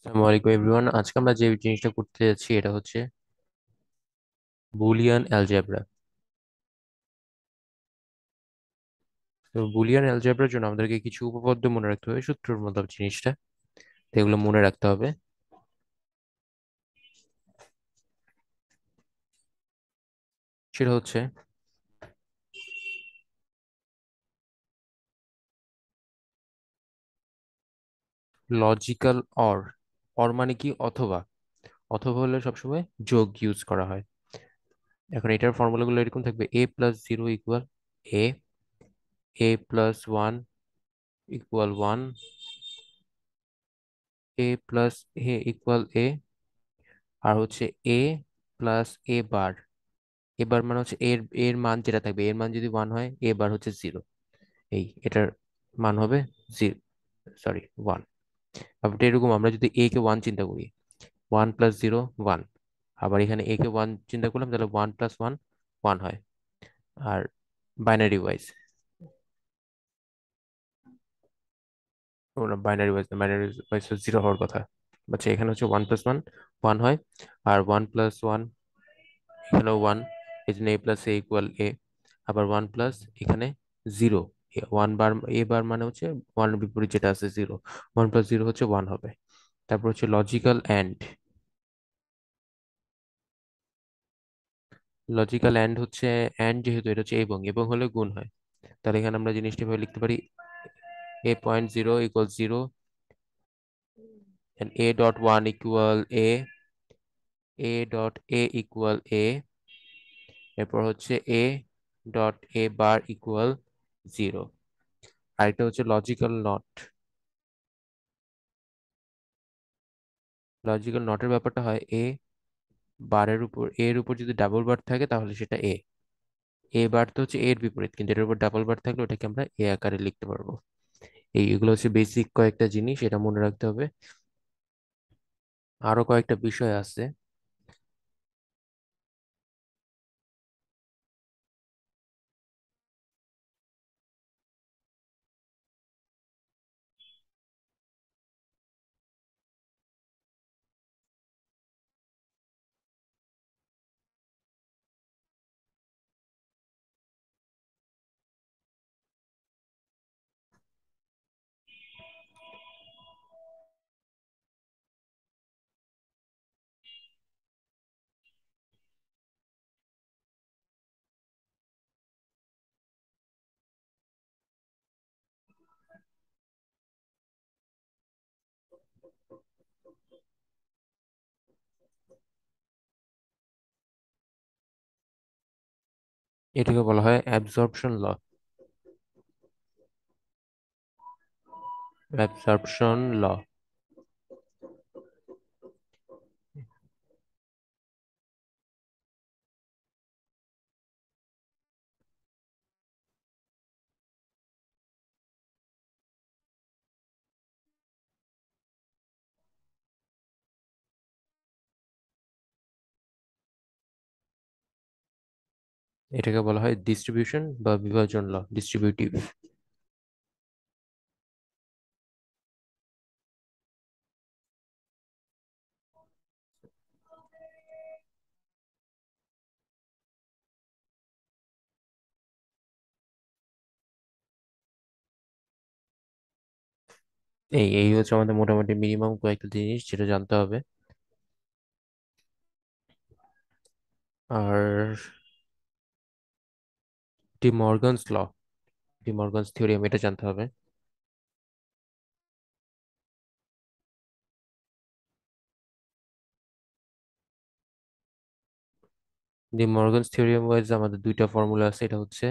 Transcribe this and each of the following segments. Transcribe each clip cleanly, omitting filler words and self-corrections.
আসসালামু আলাইকুম এভরিওয়ান। আজকে আমরা যে জিনিসটা করতে যাচ্ছি এটা হচ্ছে বুলিয়ান অ্যালজেব্রা। তো বুলিয়ান অ্যালজেব্রার জন্য আমাদেরকে কিছু উপপাদ্য মনে রাখতে হবে, সূত্রের মতো জিনিসটা, তো এগুলো মনে রাখতে হবে। সেটা হচ্ছে লজিক্যাল অর। অর মানে কি? অথবা। অথবা হলে সবসময় যোগ ইউজ করা হয়। এখন এটার ফর্মুলাগুলো এরকম থাকবে: এ plus zero equal A, A plus one equal one, A plus A equal এ, আর হচ্ছে এ প্লাস এ বার। এবার মানে হচ্ছে এর এর মান যেটা থাকবে, এর মান যদি ওয়ান হয়, এবার হচ্ছে জিরো। এটার মান হবে জিরো, সরি, ওয়ান। আবার এরকম আমরা যদি এ কে ওয়ান চিন্তা করি, ওয়ান প্লাস জিরো ওয়ান। আবার এখানে এ কে ওয়ান চিন্তা করলাম, তাহলে ওয়ান প্লাস ওয়ান ওয়ান হয়। আর binary wise binary wise zero হওয়ার কথা। বাচ্চা এখানে হচ্ছে ওয়ান প্লাস ওয়ান ওয়ান হয়। আর ওয়ান প্লাস ওয়ান, এখানেও ওয়ান, এই জন্য এ প্লাস এ ইকুয়াল এ। আবার ওয়ান প্লাস এখানে জিরো, ওয়ান বার, এ বার মানে হচ্ছে ওয়ানের বিপরীত যেটা আছে জিরো। ওয়ান প্লাস জিরো হচ্ছে ওয়ান হবে। তারপর হচ্ছে লজিক্যাল অ্যান্ড। লজিক্যাল অ্যান্ড হচ্ছে অ্যান্ড, যেহেতু এটা হচ্ছে এবং এবং হলে গুণ হয়, তাহলে এখানে আমরা জিনিসটা ভাবে লিখতে পারি: A point zero equal zero, A dot one equal A, A dot A equal A, এরপর হচ্ছে A dot A bar equal zero. আর এটা হচ্ছে লজিক্যাল নট। লজিক্যাল নটের ব্যাপারটা হয় এ বারের উপর, এর উপর যদি ডাবল বার থাকে তাহলে সেটা এ। এ বার তো হচ্ছে এর বিপরীত, কিন্তু এর উপর ডাবল বার থাকলে ওটাকে আমরা এ আকারে লিখতে পারবো। এইগুলো হচ্ছে বেসিক কয়েকটা জিনিস, এটা মনে রাখতে হবে। আরো কয়েকটা বিষয় আছে। এটাকে বলা হয় অ্যাবজর্পশন ল। অ্যাবজর্পশন ল। এটাকে বলা হয় ডিস্ট্রিবিউশন বা বিভাজন ল, ডিস্ট্রিবিউটিভ। এই এই হচ্ছে আমাদের মোটামুটি মিনিমাম কয়েকটা জিনিস যেটা জানতে হবে। আর ডি মর্গানস ল, ডি মর্গানস থিওরিয়াম, এটা জানতে হবে। ডি মর্গানস থিওরিয়াম ওয়াইজ আমাদের দুইটা ফর্মুলা আছে। এটা হচ্ছে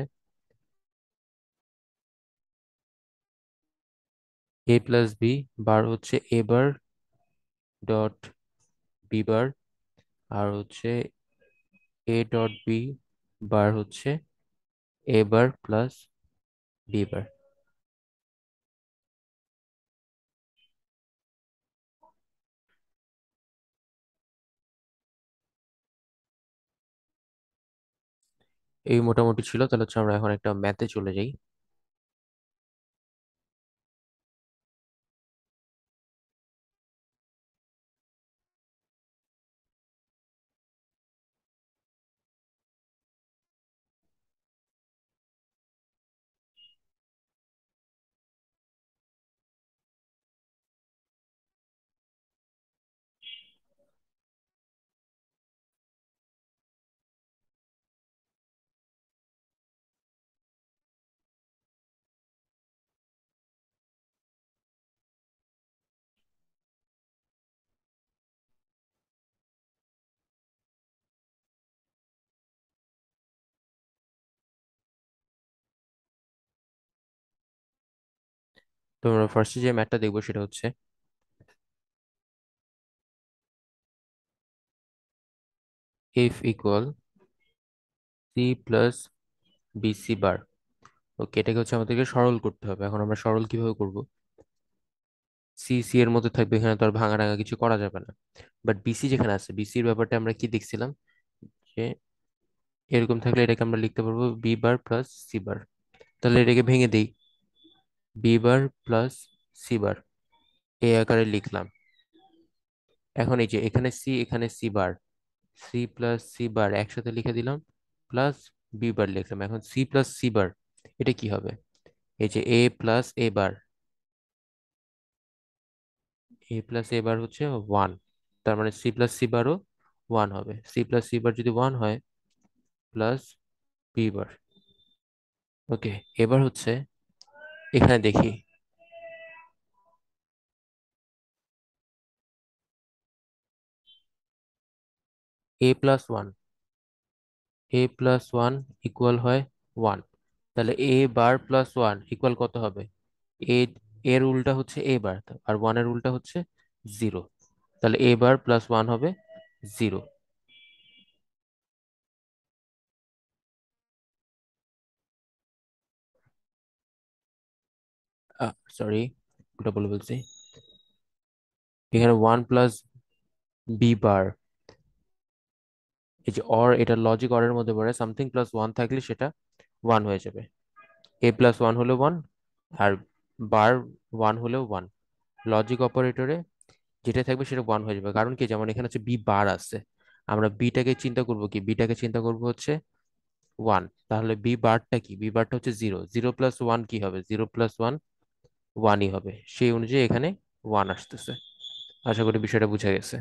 এ প্লাস বি বার হচ্ছে এ বার ডট বি বার, আর হচ্ছে এ ডট বি বার হচ্ছে এ বার প্লাস বি বার। এই মোটামুটি ছিল। তাহলে হচ্ছে আমরা এখন একটা ম্যাথে চলে যাই। তো আমরা ফার্স্টে যে ম্যাথটা দেখবো সেটা হচ্ছে F equal C plus BC bar. Okay, এটাকে হচ্ছে আমাদেরকে সরল করতে হবে। এখন আমরা সরল কিভাবে করব? সি সি এর মধ্যে থাকবে, এখানে তো আর ভাঙা টাঙা কিছু করা যাবে না। বাট বিসি যেখানে আছে, বিসির ব্যাপারটা আমরা কি দেখছিলাম যে এরকম থাকলে এটাকে আমরা লিখতে পারবো b bar plus c bar. তাহলে এটাকে ভেঙে দিই, b bar plus c bar এই আকারে লিখলাম। এখন এই যে এখানে সি, এখানে c bar, C plus c bar একসাথে লিখে দিলাম, প্লাস বি বার লিখলাম। এখন সি প্লাস সি বার এটা কি হবে? এই যে এ plus A bar, A plus A বার হচ্ছে ওয়ান। তার মানে সি প্লাস সি বারও ওয়ান হবে। সি প্লাস সি বার যদি ওয়ান হয়, প্লাস বি বার। ওকে, এবার হচ্ছে এখানে দেখি এ প্লাস ওয়ান, এ প্লাস ওয়ান ইকুয়াল হয় ওয়ান। তাহলে এ বার প্লাস ওয়ান ইকুয়াল কত হবে? এ, এর উল্টা হচ্ছে এ বার, আর ওয়ানের উল্টা হচ্ছে জিরো। তাহলে এ বার প্লাস ওয়ান হবে জিরো। সরি, ওটা বলে বলছি। এখানে ওয়ান প্লাস বি বার, এই যে অর, এটা লজিক অর এর মধ্যে পড়ে। সামথিং প্লাস ওয়ান থাকলে সেটা ওয়ান হয়ে যাবে। এ প্লাস ওয়ান হলে ওয়ান, আর বার ওয়ান হলেও ওয়ান। লজিক অপারেটরে যেটা থাকবে সেটা ওয়ান হয়ে যাবে। কারণ কি, যেমন এখানে হচ্ছে বি বার আছে, আমরা বিটাকে চিন্তা করব কি, বিটাকে চিন্তা করব হচ্ছে ওয়ান। তাহলে বি বারটা কি? বি বারটা হচ্ছে জিরো। জিরো প্লাস ওয়ান কি হবে? জিরো প্লাস ওয়ান ওয়ানই হবে। সেই অনুযায়ী এখানে ওয়ান আসতেছে। আশা করি বিষয়টা বুঝা গেছে।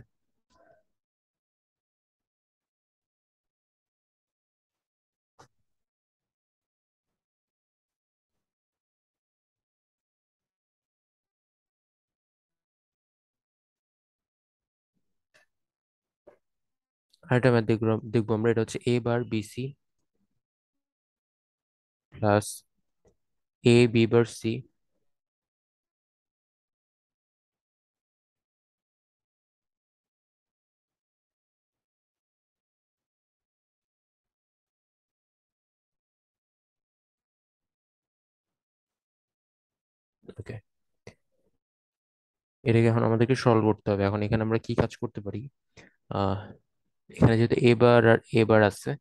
আরেকটা ম্যাথ দেখবো দেখবো আমরা, এটা হচ্ছে এ বার BC plus A B bar C. ওকে, এটাকে এখন আমাদেরকে সলভ করতে হবে। এখন এখানে আমরা কি কাজ করতে পারি? আহ এখানে যেহেতু এ বার আর এ বার আছে,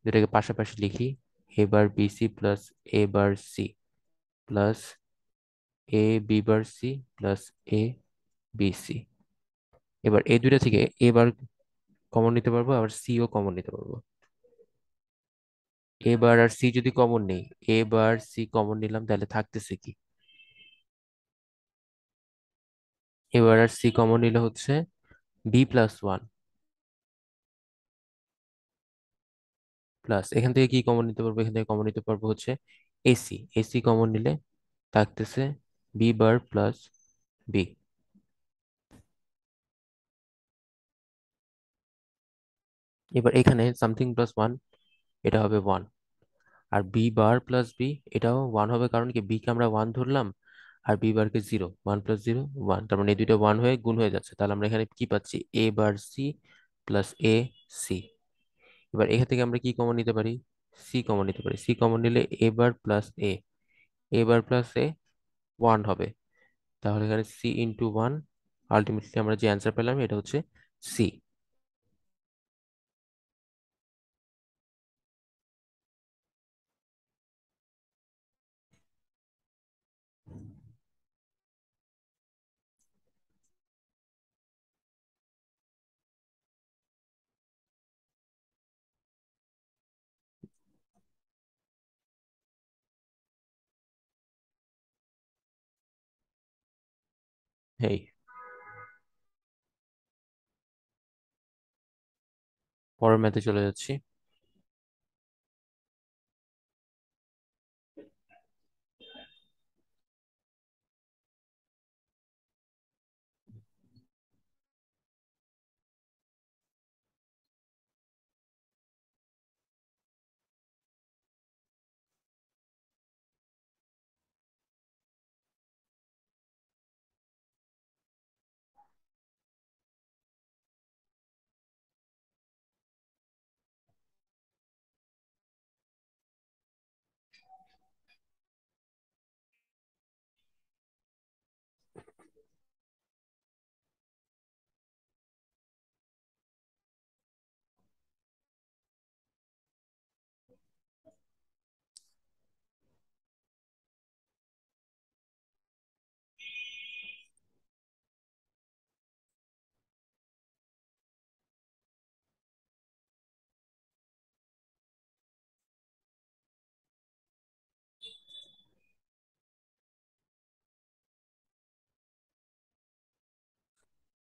যেটাকে পাশাপাশি লিখি, এ বার BC plus A bar C plus A B bar C plus A B C. এবার এই দুইটা থেকে এ বার কমন নিতে পারবো, আবার সি ও কমন নিতে পারবো। এ বার আর সি যদি কমন নেই, এ বার সি কমন নিলাম, তাহলে থাকতেছে কি? এবার আর সি কমন নিলে হচ্ছে বি প্লাস ওয়ান, প্লাস এখান থেকে কি কমন নিতে পারবো? এখান থেকে কমন নিতে পারবো হচ্ছে এসি। এসি কমন নিলে থাকতেছে বি বার প্লাস বি। এবার এখানে সামথিং প্লাস ওয়ান, এটা হবে ওয়ান। আর বি বার প্লাস বি, এটাও ওয়ান হবে। কারণ কি, বি কে আমরা ওয়ান ধরলাম, আর বি বারকে zero. One plus zero one, তার মানে এই দুইটা ওয়ান হয়ে গুণ হয়ে যাচ্ছে। তাহলে আমরা এখানে কি পাচ্ছি? A bar C plus A C. এবার এখান থেকে আমরা কি কমন নিতে পারি? সি কমন নিতে পারি। সি কমন নিলে এ বার প্লাস এ, এ বার প্লাস এ ওয়ান হবে। তাহলে এখানে সি ইন্টু ওয়ান, আলটিমেটলি আমরা যে অ্যান্সার পেলাম এটা হচ্ছে সি। এই পরের ম্যাথে চলে যাচ্ছি।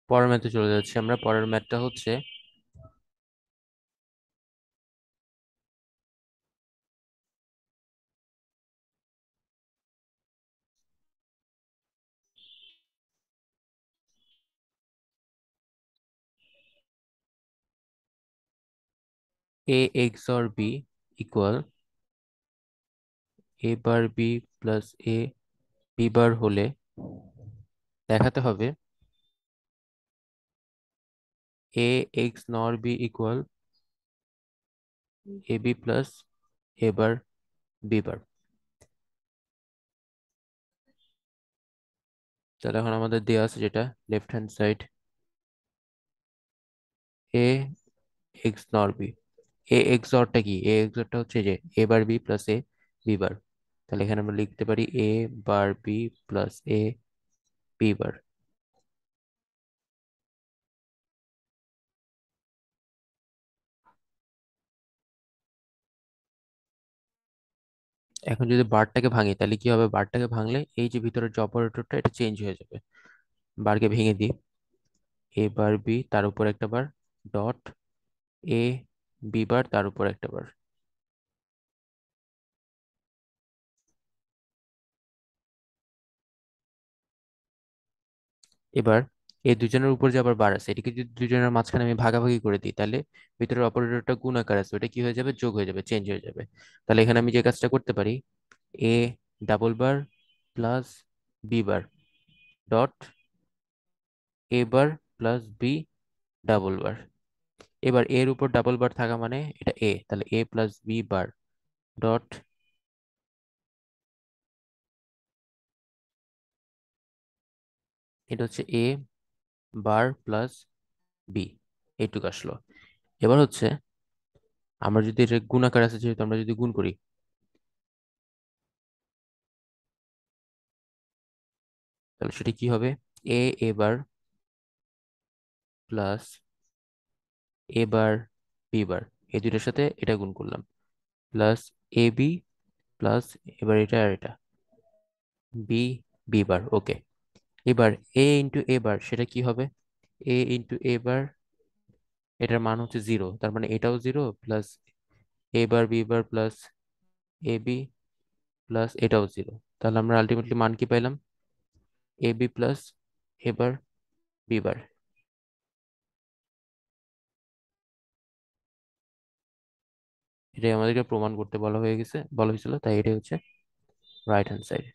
পরের ম্যাথে চলে যাচ্ছি আমরা। পরের ম্যাথটা হচ্ছে A XOR B equal A bar B plus A B bar হলে দেখাতে হবে A XNOR B equal A B plus A bar B bar. তাহলে এখন আমাদের দেওয়া আছে যেটা left hand side A XNOR B. A এক্স অরটা কি? এ এক্স অরটা হচ্ছে যে A bar B plus A B bar. তাহলে এখানে আমরা লিখতে পারি A bar B plus A B bar. এখন যদি বারটাকে ভাঙি তাহলে কি হবে? বারটাকে ভাঙলে এই যে ভিতরের যে অপারেটরটা এটা চেঞ্জ হয়ে যাবে। বারকে ভেঙে দিই, এ বার বি তার উপর একটা বার ডট এ বি বার তার উপর একটা বার। এবার এই দুজনের উপর যে আবার বার আছে, এটাকে যদি দুজনের মাঝখানে আমি ভাগাভাগি করে দিই তাহলে ভিতরের অপারেটরটা গুণাকার আছে, ওটা কি হয়ে যাবে? যোগ হয়ে যাবে, চেঞ্জ হয়ে যাবে। তাহলে এখানে আমি যে কাজটা করতে পারি, a double bar plus b bar dot A bar plus b double bar. এবার এর উপর ডাবল বার থাকা মানে এটা এ, তাহলে এ প্লাস বি বার ডট, এটা হচ্ছে এ বার প্লাস বি। এইটুকু আসলো। এবার হচ্ছে আমরা যদি এটা গুণাকার আছে যেহেতু, আমরা যদি গুণ করি তাহলে সেটা কি হবে? এ এ bar plus A bar B বার, এই দুইটার সাথে এটা গুণ করলাম, প্লাস এ বি প্লাস এবার এটা আর এটা বি বি বার। ওকে। এবার এ ইন্টু এ বার সেটা কি হবে? এ ইন্টু এ বার, এটার মান হচ্ছে জিরো, তার মানে এটাও zero, plus A bar B bar plus A B plus এটাও জিরো। তাহলে আমরা আলটিমেটলি মান কি পাইলাম? এ B plus A bar B বার। এটাই আমাদেরকে প্রমাণ করতে বলা হয়েছিল, তাই এটাই হচ্ছে রাইট হ্যান্ড সাইড।